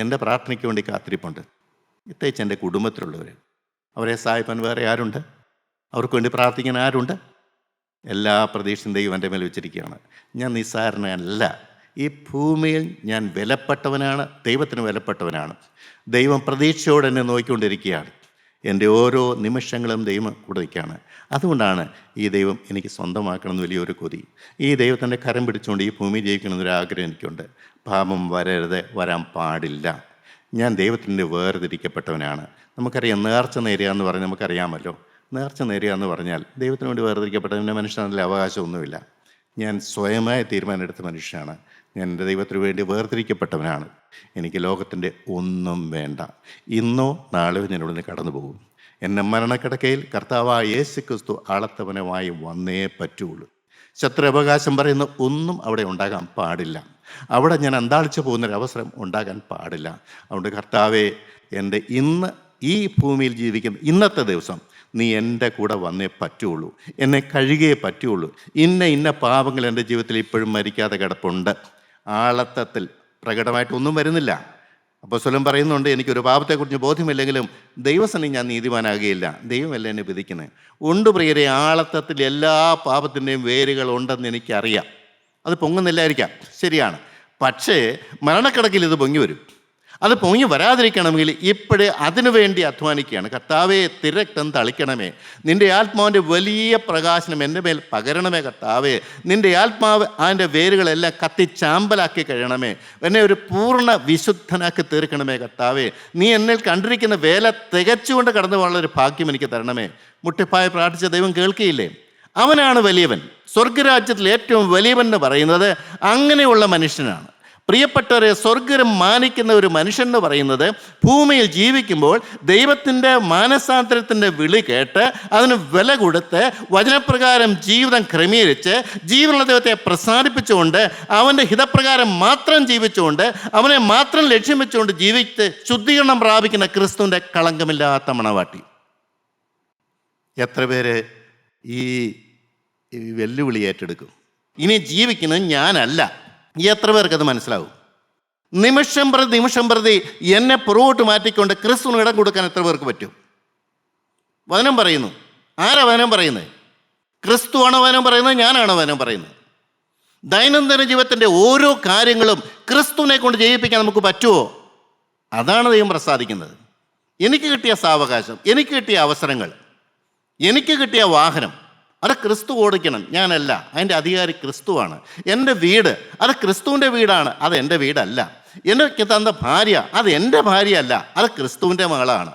എൻ്റെ പ്രാർത്ഥനയ്ക്ക് വേണ്ടി കാത്തിരിപ്പുണ്ട്. പ്രത്യേകിച്ച് എൻ്റെ കുടുംബത്തിലുള്ളവർ. അവരെ സഹായിപ്പാൻ വേറെ ആരുണ്ട്? അവർക്ക് വേണ്ടി പ്രാർത്ഥിക്കാൻ ആരുണ്ട്? എല്ലാ പ്രതീക്ഷയും ദൈവം എൻ്റെ മേൽ വെച്ചിരിക്കുകയാണ്. ഞാൻ നിസ്സാരനല്ല. ഈ ഭൂമിയിൽ ഞാൻ വിലപ്പെട്ടവനാണ്, ദൈവത്തിന് വിലപ്പെട്ടവനാണ്. ദൈവം പ്രതീക്ഷയോടെ എന്നെ നോക്കിക്കൊണ്ടിരിക്കുകയാണ്. എൻ്റെ ഓരോ നിമിഷങ്ങളും ദൈവം കൂടെ നിൽക്കുകയാണ്. അതുകൊണ്ടാണ് ഈ ദൈവം എനിക്ക് സ്വന്തമാക്കണമെന്ന് വലിയൊരു കൊതി. ഈ ദൈവത്തിൻ്റെ കരം പിടിച്ചുകൊണ്ട് ഈ ഭൂമി ജയിക്കണമെന്നൊരു ആഗ്രഹം എനിക്കുണ്ട്. പാപം വരരുത്, വരാൻ പാടില്ല. ഞാൻ ദൈവത്തിൻ്റെ വേർതിരിക്കപ്പെട്ടവനാണ്. നമുക്കറിയാം, നേർച്ച നേരുക എന്ന് പറഞ്ഞാൽ നമുക്കറിയാമല്ലോ. നേർച്ച നേരുക എന്ന് പറഞ്ഞാൽ ദൈവത്തിന് വേണ്ടി വേർതിരിക്കപ്പെട്ടവൻ്റെ മനുഷ്യനതിൽ അവകാശമൊന്നുമില്ല. ഞാൻ സ്വയമായ തീരുമാനമെടുത്ത മനുഷ്യനാണ്. ഞാൻ എൻ്റെ ദൈവത്തിന് വേണ്ടി വേർതിരിക്കപ്പെട്ടവനാണ്. എനിക്ക് ലോകത്തിൻ്റെ ഒന്നും വേണ്ട. ഇന്നോ നാളെയോ ഞാൻ ഇവിടുന്ന് കടന്നു പോകും. എന്നെ മരണക്കിടക്കയിൽ കർത്താവായ യേശു ക്രിസ്തു ആളത്തവനുമായി വന്നേ പറ്റുള്ളൂ. ശത്രു അവകാശം പറയുന്ന ഒന്നും അവിടെ ഉണ്ടാകാൻ പാടില്ല. അവിടെ ഞാൻ അന്താളിച്ചു പോകുന്നൊരവസരം ഉണ്ടാകാൻ പാടില്ല. അതുകൊണ്ട് കർത്താവെ, എൻ്റെ ഇന്ന് ഈ ഭൂമിയിൽ ജീവിക്കുന്ന ഇന്നത്തെ ദിവസം നീ എൻ്റെ കൂടെ വന്നേ പറ്റുള്ളൂ, എന്നെ കഴുകിയേ പറ്റുള്ളൂ. ഇന്ന പാപങ്ങൾ എൻ്റെ ജീവിതത്തിൽ ഇപ്പോഴും മരിക്കാതെ കിടപ്പുണ്ട്. ആളത്തത്തിൽ പ്രകടമായിട്ടൊന്നും വരുന്നില്ല. അപ്പോസ്തലൻ പറയുന്നുണ്ട്, എനിക്കൊരു പാപത്തെക്കുറിച്ച് ബോധ്യമില്ലെങ്കിലും ദൈവസന്നിധി ഞാൻ നീതിമാനാകുകയില്ല, ദൈവമല്ല എന്നെ വിധിക്കുന്നത്. ഉണ്ട് പ്രിയരെ, ആളത്തത്തിൽ എല്ലാ പാപത്തിൻ്റെയും വേരുകൾ ഉണ്ടെന്ന് എനിക്കറിയാം. അത് പൊങ്ങുന്നില്ലായിരിക്കാം, ശരിയാണ്. പക്ഷേ മരണക്കിടക്കിൽ ഇത് പൊങ്ങി വരും. അത് പൊങ്ങി വരാതിരിക്കണമെങ്കിൽ ഇപ്പോഴേ അതിനു വേണ്ടി അധ്വാനിക്കുകയാണ്. കർത്താവേ, തിരക്തം തളിക്കണമേ, നിൻ്റെ ആത്മാവിൻ്റെ വലിയ പ്രകാശനം എൻ്റെ മേൽ പകരണമേ കർത്താവേ, നിൻ്റെ ആത്മാവ് അതിൻ്റെ വേരുകളെല്ലാം കത്തിച്ചാമ്പലാക്കി കഴിയണമേ, എന്നെ ഒരു പൂർണ്ണ വിശുദ്ധനാക്കി തീർക്കണമേ കർത്താവേ, നീ എന്നിൽ കണ്ടിരിക്കുന്ന വേല തികച്ചുകൊണ്ട് കടന്നു പോകാനുള്ള ഒരു ഭാഗ്യം എനിക്ക് തരണമേ. മുട്ടിപ്പായി പ്രാർത്ഥിച്ച ദൈവം കേൾക്കുകയില്ലേ? അവനാണ് വലിയവൻ. സ്വർഗരാജ്യത്തിൽ ഏറ്റവും വലിയവൻ എന്ന് പറയുന്നത് അങ്ങനെയുള്ള മനുഷ്യനാണ്. പ്രിയപ്പെട്ടവരെ, സ്വർഗ്ഗം മാനിക്കുന്ന ഒരു മനുഷ്യൻ എന്ന് പറയുന്നത് ഭൂമിയിൽ ജീവിക്കുമ്പോൾ ദൈവത്തിൻ്റെ മാനസാന്തരത്തിൻ്റെ വിളി കേട്ട് അതിന് വില കൊടുത്ത് വചനപ്രകാരം ജീവിതം ക്രമീകരിച്ച് ജീവനുള്ള ദൈവത്തെ പ്രസാദിപ്പിച്ചുകൊണ്ട് അവൻ്റെ ഹിതപ്രകാരം മാത്രം ജീവിച്ചുകൊണ്ട് അവനെ മാത്രം ലക്ഷ്യം വെച്ചുകൊണ്ട് ജീവിച്ച് ശുദ്ധീകരണം പ്രാപിക്കുന്ന ക്രിസ്തുവിൻ്റെ കളങ്കമില്ലാത്ത മണവാട്ടി. എത്ര പേര് ഈ വെല്ലുവിളി ഏറ്റെടുക്കും? ഇനി ജീവിക്കുന്നത് ഞാനല്ല. എത്ര പേർക്കത് മനസ്സിലാവും? നിമിഷം പ്രതി എന്നെ പുറകോട്ട് മാറ്റിക്കൊണ്ട് ക്രിസ്തുവിന് ഇടം കൊടുക്കാൻ എത്ര പേർക്ക് പറ്റും? വചനം പറയുന്നു. ആരാ വചനം പറയുന്നത്? ക്രിസ്തുവാണോ വചനം പറയുന്നത്? ഞാനാണോ വചനം പറയുന്നത്? ദൈനംദിന ജീവിതത്തിൻ്റെ ഓരോ കാര്യങ്ങളും ക്രിസ്തുവിനെ കൊണ്ട് ചെയ്യിപ്പിക്കാൻ നമുക്ക് പറ്റുമോ? അതാണ് ദൈവം പ്രസാദിക്കുന്നത്. എനിക്ക് കിട്ടിയ സാവകാശം, എനിക്ക് കിട്ടിയ അവസരങ്ങൾ, എനിക്ക് കിട്ടിയ വാഹനം, അത് ക്രിസ്തു ഓടിക്കണം, ഞാനല്ല. അതിൻ്റെ അധികാരി ക്രിസ്തുവാണ്. എൻ്റെ വീട്, അത് ക്രിസ്തുവിൻ്റെ വീടാണ്, അത് എൻ്റെ വീടല്ല. എനിക്ക് തന്ന ഭാര്യ, അത് എൻ്റെ ഭാര്യയല്ല, അത് ക്രിസ്തുവിൻ്റെ മകളാണ്.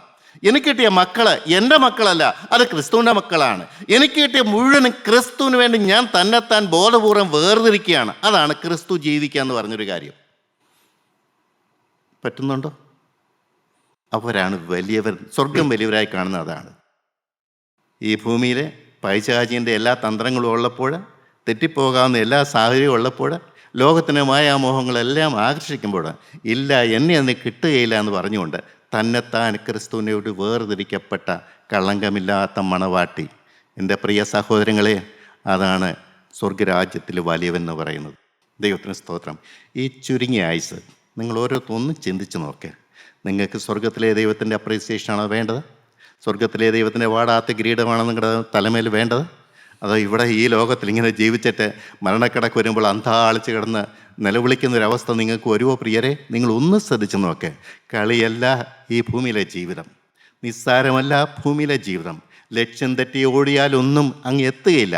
എനിക്ക് കിട്ടിയ മക്കള് എൻ്റെ മക്കളല്ല, അത് ക്രിസ്തുവിൻ്റെ മക്കളാണ്. എനിക്ക് കിട്ടിയ മുഴുവനും ക്രിസ്തുവിന് വേണ്ടി ഞാൻ തന്നെത്താൻ ബോധപൂർവം വേർതിരിക്കുകയാണ്. അതാണ് ക്രിസ്തു ജീവിക്കുക എന്ന് പറഞ്ഞൊരു കാര്യം. പറ്റുന്നുണ്ടോ? അവരാണ് വലിയവർ. സ്വർഗം വലിയവരായി കാണുന്നത് അതാണ്. ഈ ഭൂമിയിലെ പൈശാചിൻ്റെ എല്ലാ തന്ത്രങ്ങളും ഉള്ളപ്പോൾ, തെറ്റിപ്പോകാവുന്ന എല്ലാ സാഹചര്യവും ഉള്ളപ്പോൾ, ലോകത്തിന് മായാമോഹങ്ങളെല്ലാം ആകർഷിക്കുമ്പോൾ, ഇല്ല എന്നെ അന്ന് കിട്ടുകയില്ല എന്ന് പറഞ്ഞുകൊണ്ട് തന്നെത്താൻ ക്രിസ്തുവിനോട് വേർതിരിക്കപ്പെട്ട കളങ്കമില്ലാത്ത മണവാട്ടി. എൻ്റെ പ്രിയ സഹോദരങ്ങളെ, അതാണ് സ്വർഗരാജ്യത്തിൽ വലിയവൻ എന്ന് പറയുന്നത്. ദൈവത്തിന് സ്തോത്രം. ഈ ചുരുങ്ങിയ ആയുസ് നിങ്ങൾ ഓരോരുത്തരും ചിന്തിച്ച് നോക്ക്. നിങ്ങൾക്ക് സ്വർഗത്തിലെ ദൈവത്തിൻ്റെ അപ്രീസിയേഷനാണോ വേണ്ടത്? സ്വർഗത്തിലെ ദൈവത്തിൻ്റെ വാടാത്ത കിരീടമാണ് നിങ്ങളുടെ തലമേൽ വേണ്ടത്? അതോ ഇവിടെ ഈ ലോകത്തിൽ ഇങ്ങനെ ജീവിച്ചിട്ട് മരണക്കിടക്ക് വരുമ്പോൾ അന്താളിച്ച് കിടന്ന് നിലവിളിക്കുന്നൊരവസ്ഥ നിങ്ങൾക്ക് വരുമോ പ്രിയരെ? നിങ്ങൾ ഒന്ന് ശ്രദ്ധിച്ച് നോക്ക്. കളിയല്ല ഈ ഭൂമിയിലെ ജീവിതം, നിസ്സാരമല്ല ഭൂമിയിലെ ജീവിതം. ലക്ഷ്യം തെറ്റി ഓടിയാലൊന്നും അങ്ങ് എത്തുകയില്ല.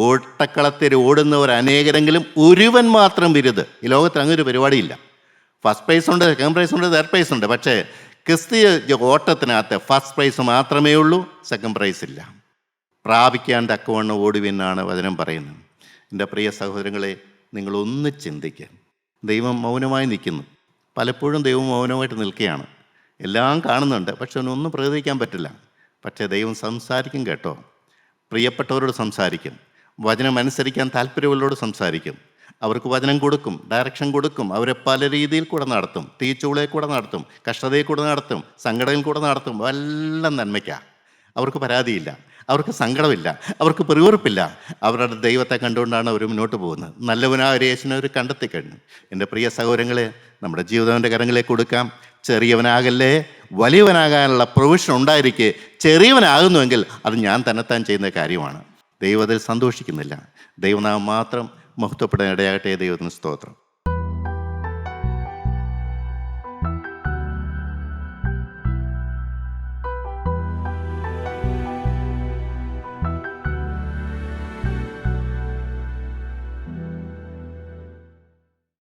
ഓട്ടക്കളത്തിൽ ഓടുന്നവർ അനേകരെങ്കിലും ഒരുവൻ മാത്രം ബിരുദ്. ഈ ലോകത്തിൽ അങ്ങനൊരു പരിപാടിയില്ല. ഫസ്റ്റ് പ്രൈസ് ഉണ്ട്, സെക്കൻഡ് പ്രൈസ് ഉണ്ട്, തേർഡ് പ്രൈസ് ഉണ്ട്. പക്ഷേ ക്രിസ്തീയ ഓട്ടത്തിനകത്ത് ഫസ്റ്റ് പ്രൈസ് മാത്രമേ ഉള്ളൂ, സെക്കൻഡ് പ്രൈസ് ഇല്ല. പ്രാപിക്കാൻ തക്കവണ്ണം ഓടുവിനാണ് വചനം പറയുന്നത്. എൻ്റെ പ്രിയ സഹോദരങ്ങളെ, നിങ്ങളൊന്ന് ചിന്തിക്കുക. ദൈവം മൗനമായി നിൽക്കുന്നു. പലപ്പോഴും ദൈവം മൗനമായിട്ട് നിൽക്കുകയാണ്. എല്ലാം കാണുന്നുണ്ട്, പക്ഷെ അവനൊന്നും പ്രതികരിക്കാൻ പറ്റില്ല. പക്ഷേ ദൈവം സംസാരിക്കും കേട്ടോ. പ്രിയപ്പെട്ടവരോട് സംസാരിക്കും, വചനം അനുസരിക്കാൻ താല്പര്യമുള്ളവരോട് സംസാരിക്കും. അവർക്ക് വചനം കൊടുക്കും, ഡയറക്ഷൻ കൊടുക്കും. അവരെ പല രീതിയിൽ കൂടെ നടത്തും. തീച്ചൂളയിൽ കൂടെ നടത്തും, കഷ്ടതയിൽ കൂടെ നടത്തും, സങ്കടയിൽ കൂടെ നടത്തും. എല്ലാം നന്മയ്ക്കാണ്. അവർക്ക് പരാതിയില്ല, അവർക്ക് സങ്കടമില്ല, അവർക്ക് പിറുപിറുപ്പില്ല. അവരുടെ ദൈവത്തെ കണ്ടുകൊണ്ടാണ് അവർ മുന്നോട്ട് പോകുന്നത്. നല്ലവനായ ഒരു യേശുവിനെ അവർ കണ്ടെത്തി കഴിഞ്ഞു. എൻ്റെ പ്രിയ സഹോദരങ്ങളെ, നമ്മുടെ ജീവിതത്തിൻ്റെ കരങ്ങളിലേക്ക് കൊടുക്കാം. ചെറിയവനാകല്ലേ, വലിയവനാകാനുള്ള പ്രൊവിഷൻ ഉണ്ടായിരിക്കെ ചെറിയവനാകുന്നുവെങ്കിൽ അത് ഞാൻ തന്നെത്താൻ ചെയ്യുന്ന കാര്യമാണ്. ദൈവം അതിൽ സന്തോഷിക്കുന്നില്ല. ദൈവനാമം മാത്രം മഹത്വപ്പെടാൻ ഇടയാകട്ടെ. ദൈവത്തിന് സ്തോത്രം.